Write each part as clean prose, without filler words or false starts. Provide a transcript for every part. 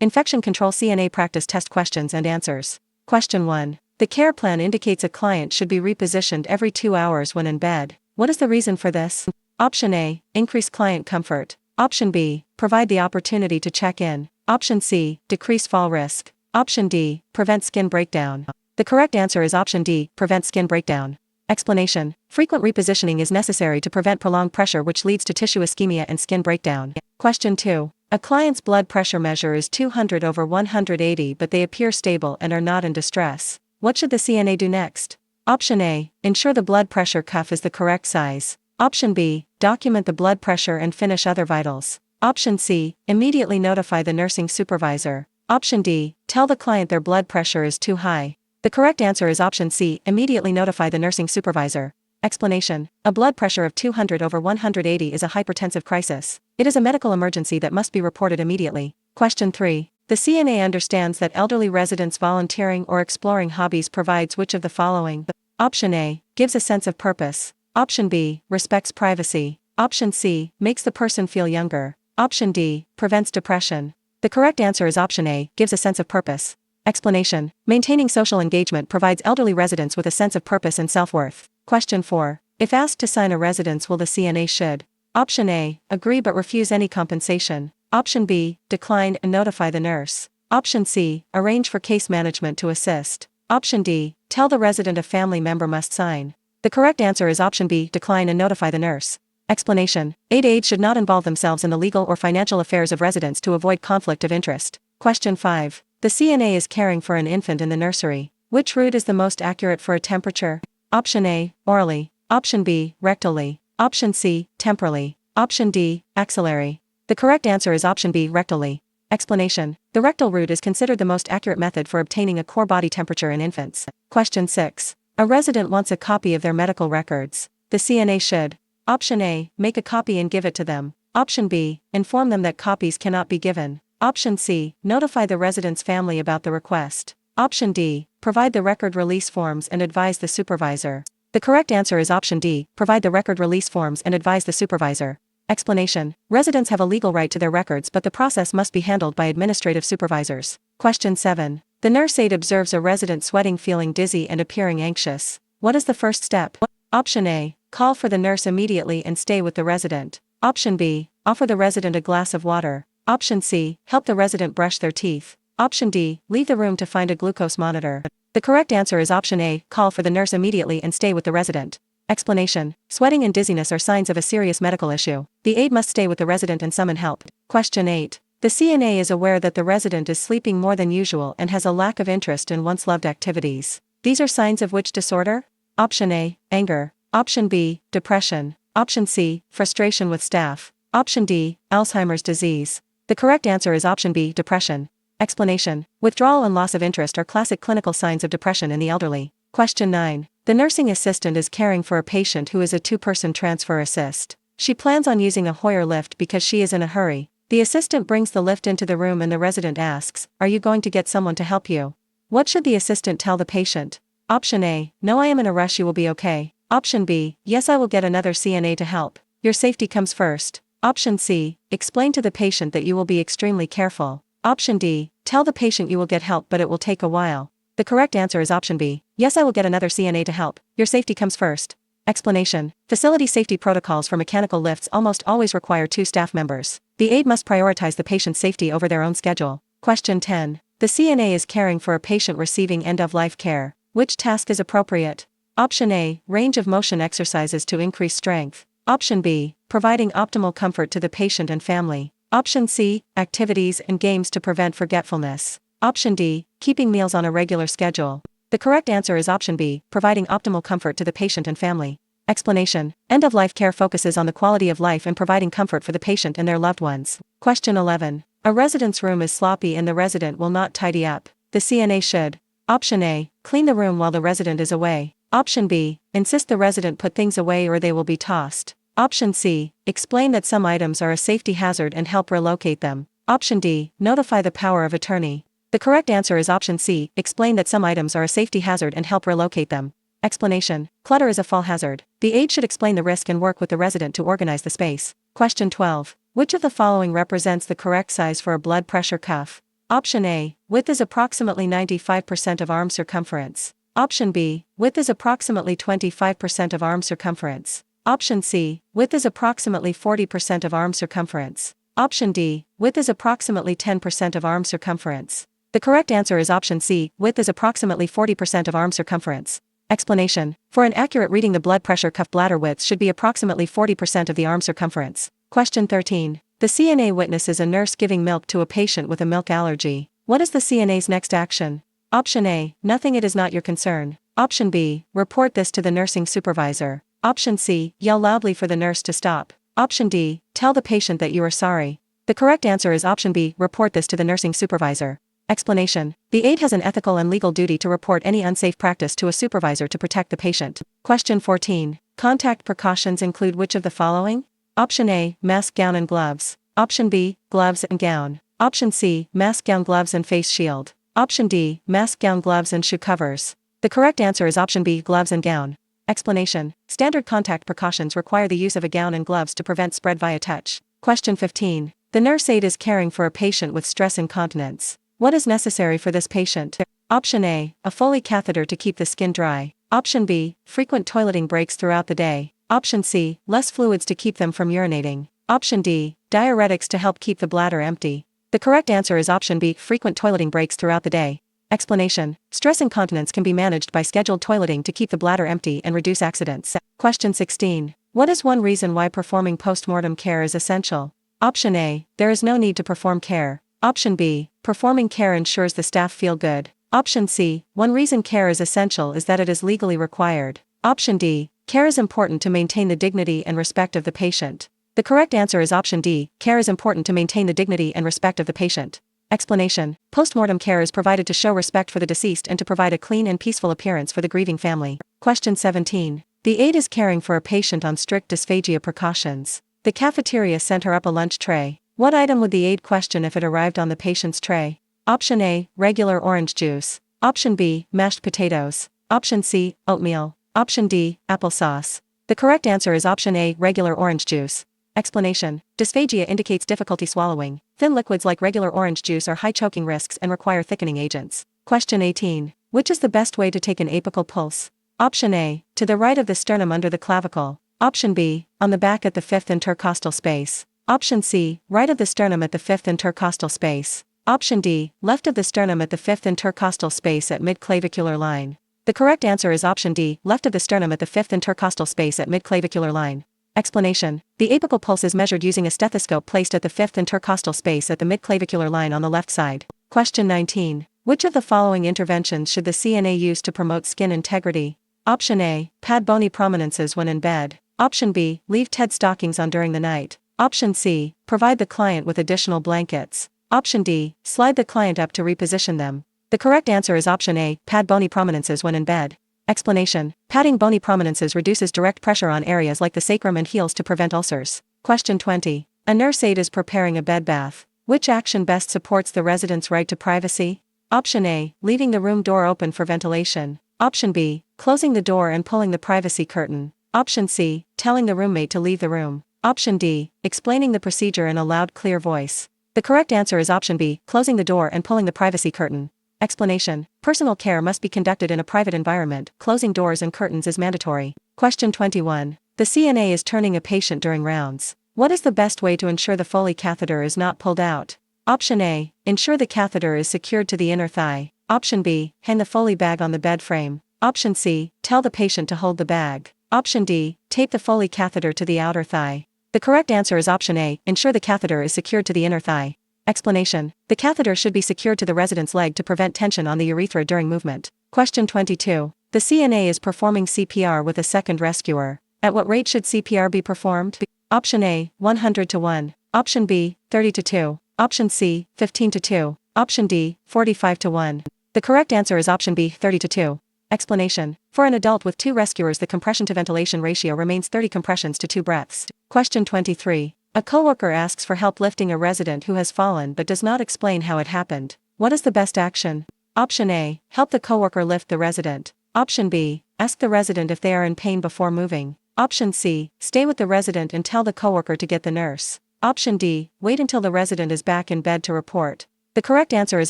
Infection Control CNA Practice Test Questions and Answers. Question 1. The care plan indicates a client should be repositioned every 2 hours when in bed. What is the reason for this? Option A. Increase client comfort. Option B. Provide the opportunity to check in. Option C. Decrease fall risk. Option D. Prevent skin breakdown. The correct answer is option D. Prevent skin breakdown. Explanation. Frequent repositioning is necessary to prevent prolonged pressure which leads to tissue ischemia and skin breakdown. Question 2. A client's blood pressure measure is 200/180 but they appear stable and are not in distress. What should the CNA do next? Option A. Ensure the blood pressure cuff is the correct size. Option B. Document the blood pressure and finish other vitals. Option C. Immediately notify the nursing supervisor. Option D. Tell the client their blood pressure is too high. The correct answer is option C. Immediately notify the nursing supervisor. Explanation. A blood pressure of 200/180 is a hypertensive crisis. It is a medical emergency that must be reported immediately. Question 3. The CNA understands that elderly residents volunteering or exploring hobbies provides which of the following? Option A. Gives a sense of purpose. Option B. Respects privacy. Option C. Makes the person feel younger. Option D. Prevents depression. The correct answer is option A. Gives a sense of purpose. Explanation. Maintaining social engagement provides elderly residents with a sense of purpose and self-worth. Question 4. If asked to sign a residence, will the CNA should? Option A. Agree but refuse any compensation. Option B. Decline and notify the nurse. Option C. Arrange for case management to assist. Option D. Tell the resident a family member must sign. The correct answer is option B. Decline and notify the nurse. Explanation. Aides should not involve themselves in the legal or financial affairs of residents to avoid conflict of interest. Question 5. The CNA is caring for an infant in the nursery. Which route is the most accurate for a temperature? Option A. Orally. Option B. Rectally. Option C. Temporally. Option D. Axillary. The correct answer is option B. Rectally. Explanation. The rectal route is considered the most accurate method for obtaining a core body temperature in infants. Question 6. A resident wants a copy of their medical records. The CNA should. Option A. Make a copy and give it to them. Option B. Inform them that copies cannot be given. Option C. Notify the resident's family about the request. Option D. Provide the record release forms and advise the supervisor. The correct answer is option D. Provide the record release forms and advise the supervisor. Explanation. Residents have a legal right to their records but the process must be handled by administrative supervisors. Question 7. The nurse aide observes a resident sweating, feeling dizzy and appearing anxious. What is the first step? Option A. Call for the nurse immediately and stay with the resident. Option B. Offer the resident a glass of water. Option C. Help the resident brush their teeth. Option D. Leave the room to find a glucose monitor. The correct answer is option A. Call for the nurse immediately and stay with the resident. Explanation. Sweating and dizziness are signs of a serious medical issue. The aide must stay with the resident and summon help. Question 8. The CNA is aware that the resident is sleeping more than usual and has a lack of interest in once loved activities. These are signs of which disorder? Option A. Anger. Option B. Depression. Option C. Frustration with staff. Option D. Alzheimer's disease. The correct answer is option B. Depression. Explanation. Withdrawal and loss of interest are classic clinical signs of depression in the elderly. Question 9. The nursing assistant is caring for a patient who is a 2-person transfer assist. She plans on using a Hoyer lift because she is in a hurry. The assistant brings the lift into the room and the resident asks, "Are you going to get someone to help you?" What should the assistant tell the patient? Option A. No, I am in a rush, you will be okay. Option B. Yes, I will get another CNA to help. Your safety comes first. Option C. Explain to the patient that you will be extremely careful. Option D. Tell the patient you will get help but it will take a while. The correct answer is option B. Yes, I will get another CNA to help. Your safety comes first. Explanation. Facility safety protocols for mechanical lifts almost always require 2 staff members. The aide must prioritize the patient's safety over their own schedule. Question 10. The CNA is caring for a patient receiving end-of-life care. Which task is appropriate? Option A. Range of motion exercises to increase strength. Option B. Providing optimal comfort to the patient and family. Option C. Activities and games to prevent forgetfulness. Option D. Keeping meals on a regular schedule. The correct answer is option B. Providing optimal comfort to the patient and family. Explanation. End-of-life care focuses on the quality of life and providing comfort for the patient and their loved ones. Question 11. A resident's room is sloppy and the resident will not tidy up. The CNA should. Option A. Clean the room while the resident is away. Option B. Insist the resident put things away or they will be tossed. Option C. Explain that some items are a safety hazard and help relocate them. Option D. Notify the power of attorney. The correct answer is option C. Explain that some items are a safety hazard and help relocate them. Explanation. Clutter is a fall hazard. The aide should explain the risk and work with the resident to organize the space. Question 12. Which of the following represents the correct size for a blood pressure cuff? Option A, width is approximately 95% of arm circumference. Option B, width is approximately 25% of arm circumference. Option C, width is approximately 40% of arm circumference. Option D, width is approximately 10% of arm circumference. The correct answer is option C, width is approximately 40% of arm circumference. Explanation. For an accurate reading, the blood pressure cuff bladder width should be approximately 40% of the arm circumference. Question 13. The CNA witnesses a nurse giving milk to a patient with a milk allergy. What is the CNA's next action? Option A, nothing, it is not your concern. Option B, report this to the nursing supervisor. Option C, yell loudly for the nurse to stop. Option D, tell the patient that you are sorry. The correct answer is option B, report this to the nursing supervisor. Explanation. The aide has an ethical and legal duty to report any unsafe practice to a supervisor to protect the patient. Question 14. Contact precautions include which of the following? Option A, mask, gown and gloves. Option B, gloves and gown. Option C, mask, gown, gloves and face shield. Option D, mask, gown, gloves and shoe covers. The correct answer is option B, gloves and gown. Explanation. Standard contact precautions require the use of a gown and gloves to prevent spread via touch. Question 15. The nurse aide is caring for a patient with stress incontinence. What is necessary for this patient? Option A, a Foley catheter to keep the skin dry. Option B, frequent toileting breaks throughout the day. Option C, less fluids to keep them from urinating. Option D, diuretics to help keep the bladder empty. The correct answer is option B, frequent toileting breaks throughout the day. Explanation. Stress incontinence can be managed by scheduled toileting to keep the bladder empty and reduce accidents. Question 16. What is one reason why performing postmortem care is essential? Option A, there is no need to perform care. Option B, performing care ensures the staff feel good. Option C, one reason care is essential is that it is legally required. Option D, care is important to maintain the dignity and respect of the patient. The correct answer is option D, care is important to maintain the dignity and respect of the patient. Explanation. Postmortem care is provided to show respect for the deceased and to provide a clean and peaceful appearance for the grieving family. Question 17. The aide is caring for a patient on strict dysphagia precautions. The cafeteria sent her up a lunch tray. What item would the aide question if it arrived on the patient's tray? Option A, regular orange juice. Option B, mashed potatoes. Option C, oatmeal. Option D, applesauce. The correct answer is option A, regular orange juice. Explanation. Dysphagia indicates difficulty swallowing. Thin liquids like regular orange juice are high choking risks and require thickening agents. Question 18. Which is the best way to take an apical pulse? Option A, to the right of the sternum under the clavicle. Option B, on the back at the fifth intercostal space. Option C, right of the sternum at the fifth intercostal space. Option D, left of the sternum at the fifth intercostal space at mid-clavicular line. The correct answer is option D, left of the sternum at the fifth intercostal space at mid-clavicular line. Explanation. The apical pulse is measured using a stethoscope placed at the fifth intercostal space at the mid-clavicular line on the left side. Question 19. Which of the following interventions should the CNA use to promote skin integrity? Option A, pad bony prominences when in bed. Option B, leave TED stockings on during the night. Option C, provide the client with additional blankets. Option D, slide the client up to reposition them. The correct answer is option A, pad bony prominences when in bed. Explanation. Padding bony prominences reduces direct pressure on areas like the sacrum and heels to prevent ulcers. Question 20. A nurse aide is preparing a bed bath. Which action best supports the resident's right to privacy? Option A, leaving the room door open for ventilation. Option B, closing the door and pulling the privacy curtain. Option C, telling the roommate to leave the room. Option D, explaining the procedure in a loud, clear voice. The correct answer is option B, closing the door and pulling the privacy curtain. Explanation. Personal care must be conducted in a private environment. Closing doors and curtains is mandatory. Question 21. The CNA is turning a patient during rounds. What is the best way to ensure the Foley catheter is not pulled out? Option A, ensure the catheter is secured to the inner thigh. Option B, hang the Foley bag on the bed frame. Option C, tell the patient to hold the bag. Option D, tape the Foley catheter to the outer thigh. The correct answer is option A, ensure the catheter is secured to the inner thigh. Explanation. The catheter should be secured to the resident's leg to prevent tension on the urethra during movement. Question 22. The CNA is performing CPR with a second rescuer. At what rate should CPR be performed? Option A, 100 to 1. Option B, 30 to 2. Option C, 15 to 2. Option D, 45 to 1. The correct answer is option B, 30 to 2. Explanation. For an adult with 2 rescuers, the compression to ventilation ratio remains 30 compressions to 2 breaths. Question 23. A coworker asks for help lifting a resident who has fallen but does not explain how it happened. What is the best action? Option A, help the coworker lift the resident. Option B, ask the resident if they are in pain before moving. Option C, stay with the resident and tell the coworker to get the nurse. Option D, wait until the resident is back in bed to report. The correct answer is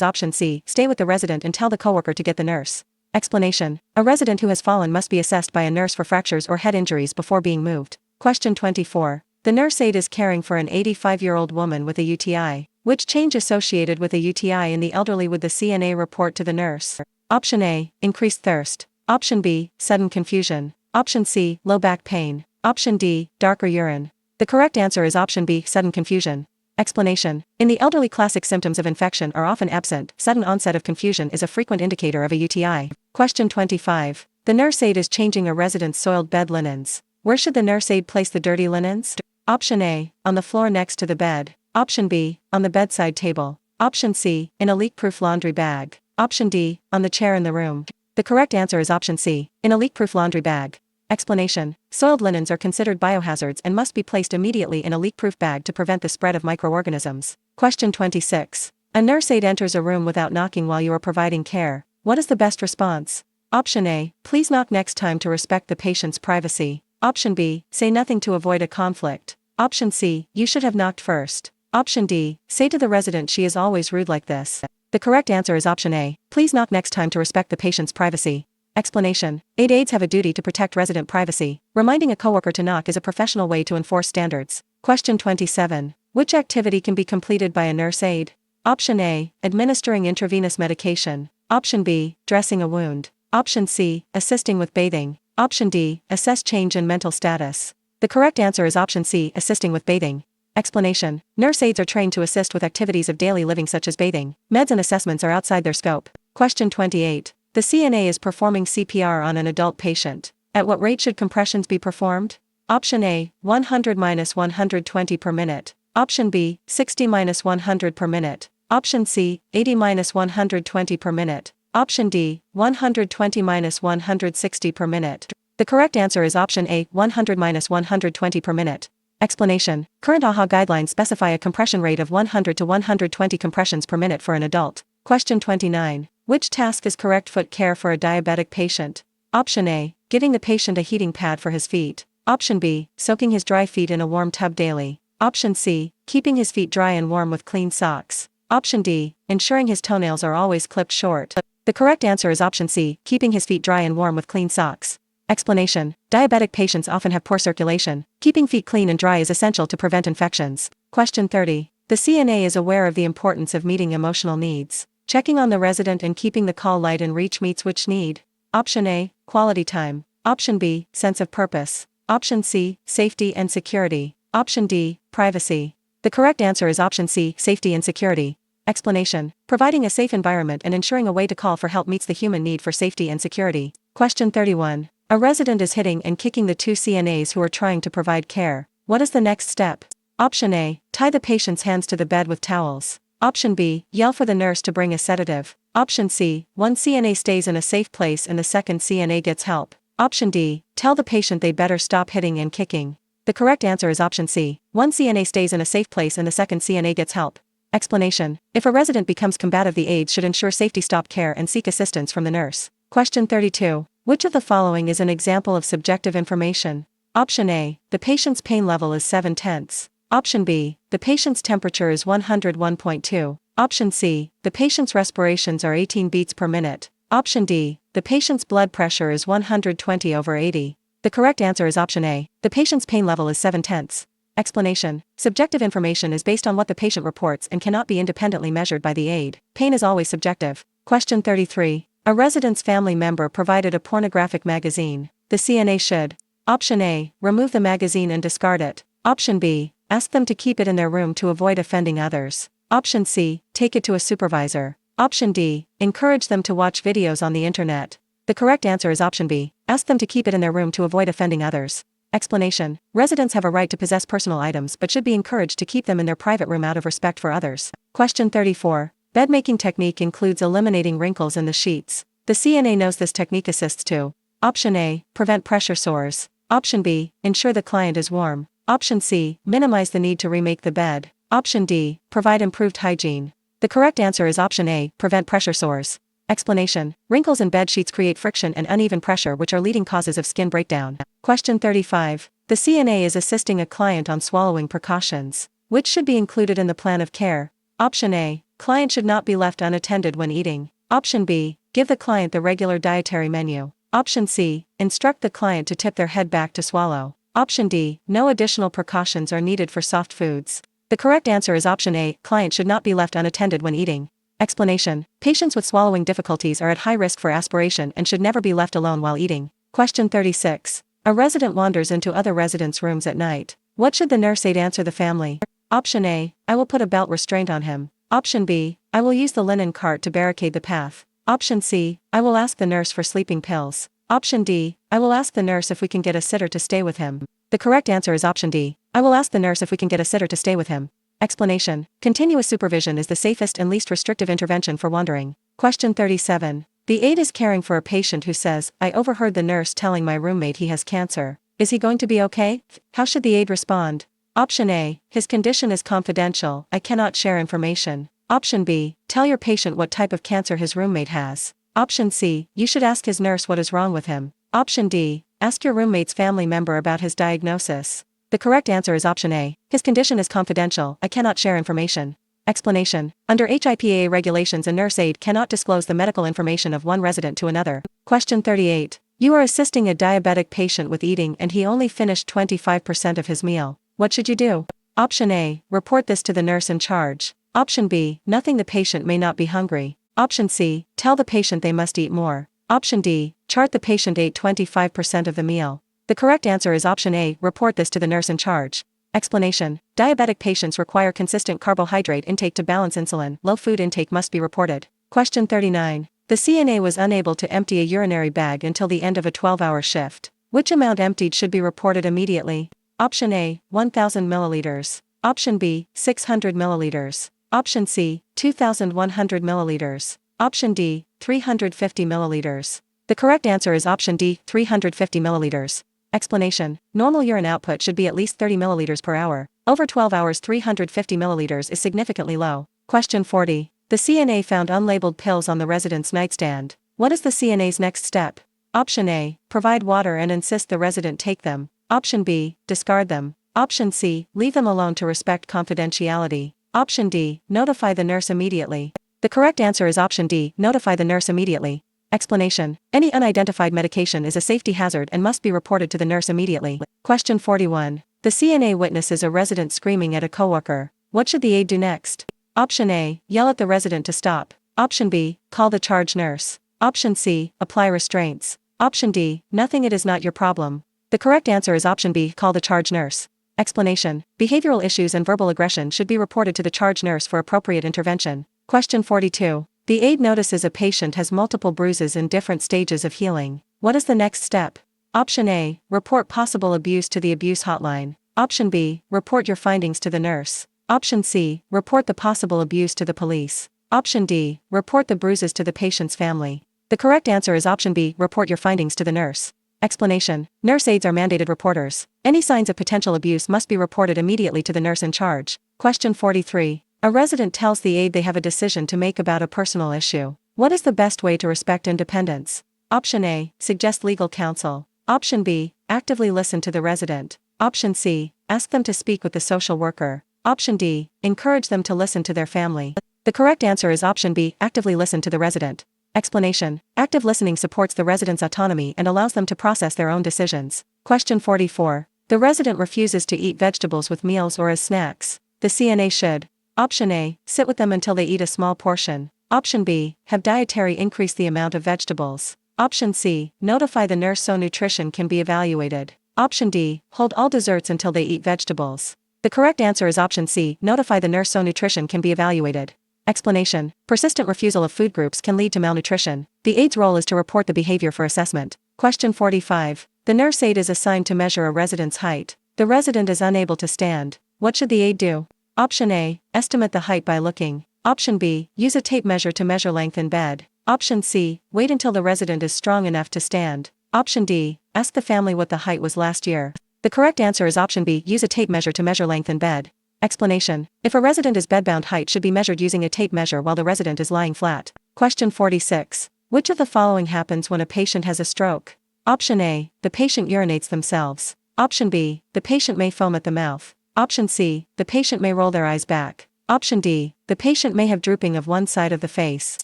option C, stay with the resident and tell the coworker to get the nurse. Explanation. A resident who has fallen must be assessed by a nurse for fractures or head injuries before being moved. Question 24. The nurse aide is caring for an 85-year-old woman with a UTI. Which change associated with a UTI in the elderly would the CNA report to the nurse? Option A, increased thirst. Option B, sudden confusion. Option C, low back pain. Option D, darker urine. The correct answer is option B, sudden confusion. Explanation. In the elderly, classic symptoms of infection are often absent. Sudden onset of confusion is a frequent indicator of a UTI. Question 25. The nurse aide is changing a resident's soiled bed linens. Where should the nurse aide place the dirty linens? Option A, on the floor next to the bed. Option B, on the bedside table. Option C, in a leak-proof laundry bag. Option D, on the chair in the room. The correct answer is option C, in a leak-proof laundry bag. Explanation. Soiled linens are considered biohazards and must be placed immediately in a leak-proof bag to prevent the spread of microorganisms. Question 26. A nurse aide enters a room without knocking while you are providing care. What is the best response? Option A, please knock next time to respect the patient's privacy. Option B, say nothing to avoid a conflict. Option C, you should have knocked first. Option D, say to the resident she is always rude like this. The correct answer is option A, please knock next time to respect the patient's privacy. Explanation. Aide aides have a duty to protect resident privacy. Reminding a coworker to knock is a professional way to enforce standards. Question 27. Which activity can be completed by a nurse aide? Option A, administering intravenous medication. Option B, dressing a wound. Option C, assisting with bathing. Option D, assess change in mental status. The correct answer is option C, assisting with bathing. Explanation. Nurse aides are trained to assist with activities of daily living such as bathing. Meds and assessments are outside their scope. Question 28. The CNA is performing CPR on an adult patient. At what rate should compressions be performed? Option A, 100-120 per minute. Option B, 60-100 per minute. Option C, 80-120 per minute. Option D, 120-160 per minute. The correct answer is option A, 100-120 per minute. Explanation. Current AHA guidelines specify a compression rate of 100 to 120 compressions per minute for an adult. Question 29. Which task is correct foot care for a diabetic patient? Option A, giving the patient a heating pad for his feet. Option B, soaking his dry feet in a warm tub daily. Option C, keeping his feet dry and warm with clean socks. Option D, ensuring his toenails are always clipped short. The correct answer is option C, keeping his feet dry and warm with clean socks. Explanation. Diabetic patients often have poor circulation. Keeping feet clean and dry is essential to prevent infections. Question 30. The CNA is aware of the importance of meeting emotional needs. Checking on the resident and keeping the call light and reach meets which need? Option A, quality time. Option B, sense of purpose. Option C, safety and security. Option D, privacy. The correct answer is option C, safety and security. Explanation. Providing a safe environment and ensuring a way to call for help meets the human need for safety and security. Question 31. A resident is hitting and kicking the two CNAs who are trying to provide care. What is the next step? Option A, tie the patient's hands to the bed with towels. Option B, yell for the nurse to bring a sedative. Option C, one CNA stays in a safe place and the second CNA gets help. Option D, tell the patient they better stop hitting and kicking. The correct answer is option C, one CNA stays in a safe place and the second CNA gets help. Explanation. If a resident becomes combative, the aides should ensure safety, stop care and seek assistance from the nurse. Question 32. Which of the following is an example of subjective information? Option A, the patient's pain level is 7/10. Option B, the patient's temperature is 101.2. Option C, the patient's respirations are 18 beats per minute. Option D, the patient's blood pressure is 120/80. The correct answer is option A, the patient's pain level is 7/10. Explanation. Subjective information is based on what the patient reports and cannot be independently measured by the aide. Pain is always subjective. Question 33. A resident's family member provided a pornographic magazine. The CNA should: Option A, remove the magazine and discard it. Option B, ask them to keep it in their room to avoid offending others. Option C, take it to a supervisor. Option D, encourage them to watch videos on the internet. The correct answer is option B, ask them to keep it in their room to avoid offending others. Explanation. Residents have a right to possess personal items but should be encouraged to keep them in their private room out of respect for others. Question 34. Bed-making technique includes eliminating wrinkles in the sheets. The CNA knows this technique assists to: Option A, prevent pressure sores. Option B, ensure the client is warm. Option C, minimize the need to remake the bed. Option D, provide improved hygiene. The correct answer is option A, prevent pressure sores. Explanation. Wrinkles in bed sheets create friction and uneven pressure, which are leading causes of skin breakdown. Question 35. The CNA is assisting a client on swallowing precautions. Which should be included in the plan of care? Option A, client should not be left unattended when eating. Option B, give the client the regular dietary menu. Option C, instruct the client to tip their head back to swallow. Option D, no additional precautions are needed for soft foods. The correct answer is option A, client should not be left unattended when eating. Explanation: patients with swallowing difficulties are at high risk for aspiration and should never be left alone while eating. Question 36. A resident wanders into other residents' rooms at night. What should the nurse aide answer the family? Option A, I will put a belt restraint on him. Option B, I will use the linen cart to barricade the path. Option C, I will ask the nurse for sleeping pills. Option D, I will ask the nurse if we can get a sitter to stay with him. The correct answer is option D, I will ask the nurse if we can get a sitter to stay with him. Explanation: continuous supervision is the safest and least restrictive intervention for wandering. Question 37. The aide is caring for a patient who says, I overheard the nurse telling my roommate he has cancer. Is he going to be okay? How should the aide respond? Option A, his condition is confidential, I cannot share information. Option B, tell your patient what type of cancer his roommate has. Option C, you should ask his nurse what is wrong with him. Option D, ask your roommate's family member about his diagnosis. The correct answer is option A, his condition is confidential, I cannot share information. Explanation: under HIPAA regulations, a nurse aide cannot disclose the medical information of one resident to another. Question 38. You are assisting a diabetic patient with eating and he only finished 25% of his meal. What should you do? Option A, report this to the nurse in charge. Option B, nothing, the patient may not be hungry. Option C, tell the patient they must eat more. Option D, chart the patient ate 25% of the meal. The correct answer is option A, report this to the nurse in charge. Explanation: diabetic patients require consistent carbohydrate intake to balance insulin. Low food intake must be reported. Question 39. The CNA was unable to empty a urinary bag until the end of a 12-hour shift. Which amount emptied should be reported immediately? Option A, 1,000 milliliters. Option B, 600 milliliters. Option C, 2,100 milliliters. Option D, 350 milliliters. The correct answer is option D, 350 milliliters. Explanation: normal urine output should be at least 30 milliliters per hour. Over 12 hours 350 milliliters is significantly low. Question 40. The CNA found unlabeled pills on the resident's nightstand. What is the CNA's next step? Option A, provide water and insist the resident take them. Option B, discard them. Option C, leave them alone to respect confidentiality. Option D, notify the nurse immediately. The correct answer is option D, notify the nurse immediately. Explanation: any unidentified medication is a safety hazard and must be reported to the nurse immediately. Question 41. The CNA witnesses a resident screaming at a coworker. What should the aide do next? Option A, yell at the resident to stop. Option B, call the charge nurse. Option C, apply restraints. Option D, nothing, it is not your problem. The correct answer is option B, call the charge nurse. Explanation: behavioral issues and verbal aggression should be reported to the charge nurse for appropriate intervention. Question 42. The aide notices a patient has multiple bruises in different stages of healing. What is the next step? Option A, report possible abuse to the abuse hotline. Option B, report your findings to the nurse. Option C, report the possible abuse to the police. Option D, report the bruises to the patient's family. The correct answer is option B, report your findings to the nurse. Explanation: nurse aides are mandated reporters. Any signs of potential abuse must be reported immediately to the nurse in charge. Question 43. A resident tells the aide they have a decision to make about a personal issue. What is the best way to respect independence? Option A, suggest legal counsel. Option B, actively listen to the resident. Option C, ask them to speak with the social worker. Option D, encourage them to listen to their family. The correct answer is option B, actively listen to the resident. Explanation: active listening supports the resident's autonomy and allows them to process their own decisions. Question 44. The resident refuses to eat vegetables with meals or as snacks. The CNA should: Option A, sit with them until they eat a small portion. Option B, have dietary increase the amount of vegetables. Option C, notify the nurse so nutrition can be evaluated. Option D, hold all desserts until they eat vegetables. The correct answer is option C, notify the nurse so nutrition can be evaluated. Explanation: persistent refusal of food groups can lead to malnutrition. The aide's role is to report the behavior for assessment. Question 45. The nurse aide is assigned to measure a resident's height. The resident is unable to stand. What should the aide do? Option A, estimate the height by looking. Option B, use a tape measure to measure length in bed. Option C, wait until the resident is strong enough to stand. Option D, ask the family what the height was last year. The correct answer is option B, use a tape measure to measure length in bed. Explanation: if a resident is bedbound, height should be measured using a tape measure while the resident is lying flat. Question 46. Which of the following happens when a patient has a stroke? Option A, the patient urinates themselves. Option B, the patient may foam at the mouth. Option C, the patient may roll their eyes back. Option D, the patient may have drooping of one side of the face.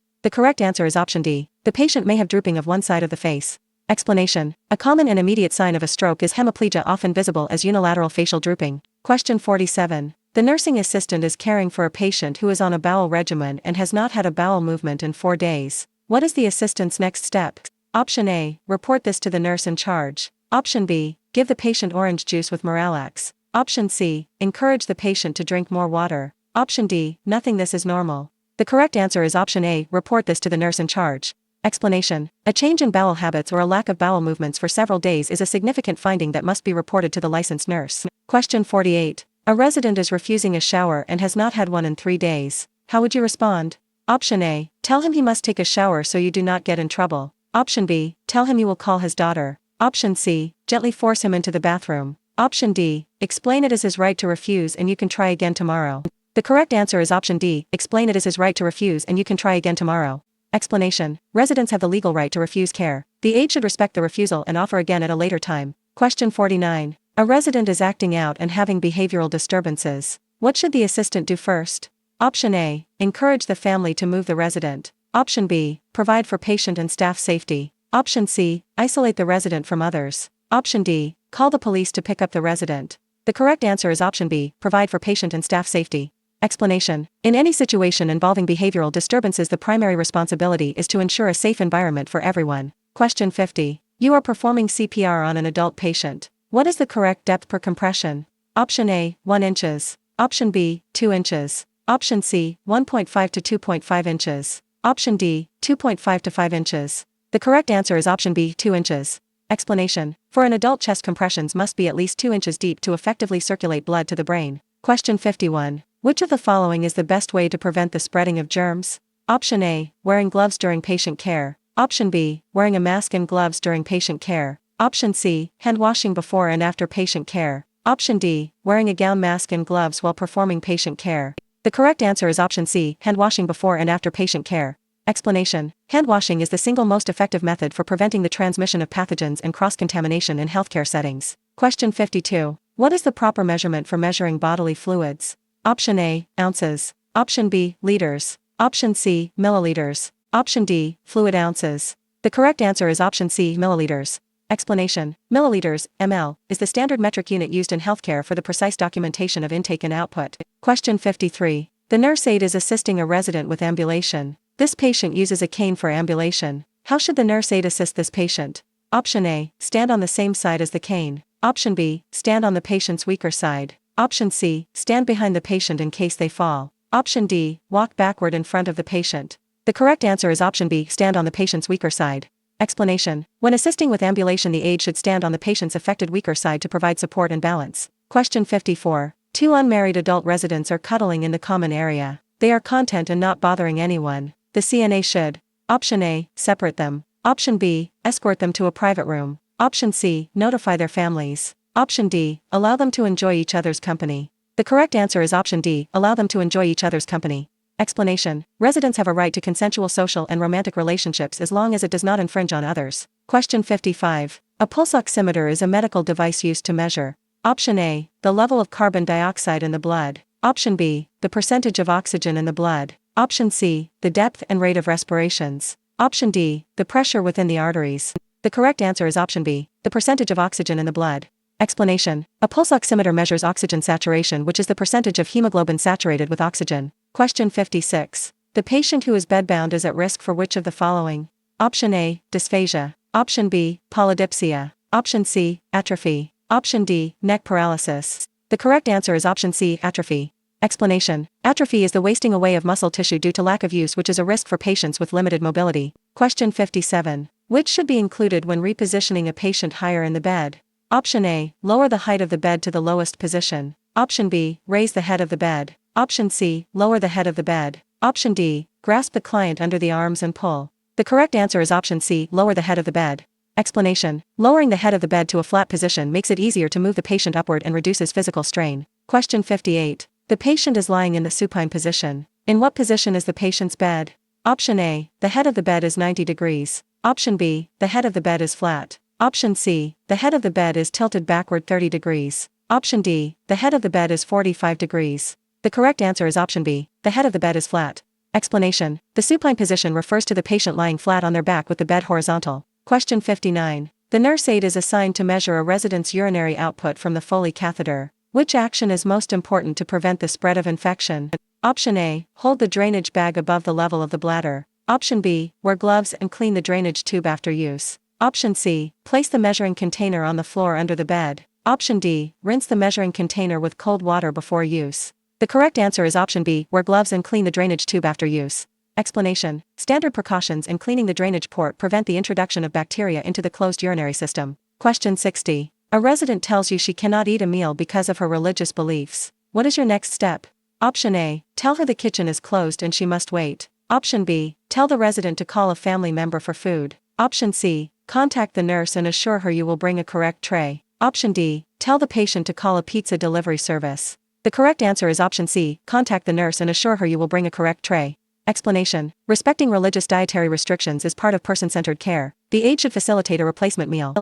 The correct answer is option D, the patient may have drooping of one side of the face. Explanation. A common and immediate sign of a stroke is hemiplegia, often visible as unilateral facial drooping. Question 47. The nursing assistant is caring for a patient who is on a bowel regimen and has not had a bowel movement in 4 days. What is the assistant's next step? Option A, report this to the nurse in charge. Option B, give the patient orange juice with Miralax. Option C, encourage the patient to drink more water. Option D, nothing, this is normal. The correct answer is option A, report this to the nurse in charge. Explanation. A change in bowel habits or a lack of bowel movements for several days is a significant finding that must be reported to the licensed nurse. Question 48. A resident is refusing a shower and has not had one in 3 days. How would you respond? Option A, tell him he must take a shower so you do not get in trouble. Option B, tell him you will call his daughter. Option C, gently force him into the bathroom. Option D, explain it is his right to refuse and you can try again tomorrow. The correct answer is option D, explain it is his right to refuse and you can try again tomorrow. Explanation. Residents have the legal right to refuse care. The aide should respect the refusal and offer again at a later time. Question 49. A resident is acting out and having behavioral disturbances. What should the assistant do first? Option A, encourage the family to move the resident. Option B, provide for patient and staff safety. Option C, isolate the resident from others. Option D, call the police to pick up the resident. The correct answer is option B, provide for patient and staff safety. Explanation. In any situation involving behavioral disturbances, the primary responsibility is to ensure a safe environment for everyone. Question 50. You are performing CPR on an adult patient. What is the correct depth per compression? Option A, 1 inches. Option B, 2 inches. Option C, 1.5 to 2.5 inches. Option D, 2.5 to 5 inches. The correct answer is option B, 2 inches. Explanation. For an adult, chest compressions must be at least 2 inches deep to effectively circulate blood to the brain. Question 51. Which of the following is the best way to prevent the spreading of germs? Option A, wearing gloves during patient care. Option B, wearing a mask and gloves during patient care. Option C, hand washing before and after patient care. Option D, wearing a gown, mask and gloves while performing patient care. The correct answer is option C, hand washing before and after patient care. Explanation. Hand washing is the single most effective method for preventing the transmission of pathogens and cross-contamination in healthcare settings. Question 52. What is the proper measurement for measuring bodily fluids? Option A, ounces. Option B, liters. Option C, milliliters. Option D, fluid ounces. The correct answer is option C, milliliters. Explanation. Milliliters, ml, is the standard metric unit used in healthcare for the precise documentation of intake and output. Question 53. The nurse aide is assisting a resident with ambulation. This patient uses a cane for ambulation. How should the nurse aide assist this patient? Option A, stand on the same side as the cane. Option B, stand on the patient's weaker side. Option C, stand behind the patient in case they fall. Option D, walk backward in front of the patient. The correct answer is option B, stand on the patient's weaker side. Explanation. When assisting with ambulation, the aide should stand on the patient's affected weaker side to provide support and balance. Question 54. 2 unmarried adult residents are cuddling in the common area. They are content and not bothering anyone. The CNA should: Option A, separate them. Option B, escort them to a private room. Option C, notify their families. Option D, allow them to enjoy each other's company. The correct answer is option D, allow them to enjoy each other's company. Explanation. Residents have a right to consensual social and romantic relationships as long as it does not infringe on others. Question 55. A pulse oximeter is a medical device used to measure: Option A, the level of carbon dioxide in the blood. Option B, the percentage of oxygen in the blood. Option C, the depth and rate of respirations. Option D, the pressure within the arteries. The correct answer is option B, the percentage of oxygen in the blood. Explanation. A pulse oximeter measures oxygen saturation, which is the percentage of hemoglobin saturated with oxygen. Question 56. The patient who is bedbound is at risk for which of the following? Option A, dysphagia. Option B, polydipsia. Option C, atrophy. Option D, neck paralysis. The correct answer is option C, atrophy. Explanation. Atrophy is the wasting away of muscle tissue due to lack of use, which is a risk for patients with limited mobility. Question 57. Which should be included when repositioning a patient higher in the bed? Option A, lower the height of the bed to the lowest position. Option B, raise the head of the bed. Option C, lower the head of the bed. Option D, grasp the client under the arms and pull. The correct answer is option C, lower the head of the bed. Explanation. Lowering the head of the bed to a flat position makes it easier to move the patient upward and reduces physical strain. Question 58. The patient is lying in the supine position. In what position is the patient's bed? Option A, the head of the bed is 90 degrees. Option B, the head of the bed is flat. Option C, the head of the bed is tilted backward 30 degrees. Option D, the head of the bed is 45 degrees. The correct answer is option B. The head of the bed is flat. Explanation. The supine position refers to the patient lying flat on their back with the bed horizontal. Question 59. The nurse aide is assigned to measure a resident's urinary output from the Foley catheter. Which action is most important to prevent the spread of infection? Option A. Hold the drainage bag above the level of the bladder. Option B. Wear gloves and clean the drainage tube after use. Option C. Place the measuring container on the floor under the bed. Option D. Rinse the measuring container with cold water before use. The correct answer is option B. Wear gloves and clean the drainage tube after use. Explanation. Standard precautions in cleaning the drainage port prevent the introduction of bacteria into the closed urinary system. Question 60. A resident tells you she cannot eat a meal because of her religious beliefs. What is your next step? Option A. Tell her the kitchen is closed and she must wait. Option B. Tell the resident to call a family member for food. Option C. Contact the nurse and assure her you will bring a correct tray. Option D. Tell the patient to call a pizza delivery service. The correct answer is option C. Contact the nurse and assure her you will bring a correct tray. Explanation. Respecting religious dietary restrictions is part of person-centered care. The aide should facilitate a replacement meal.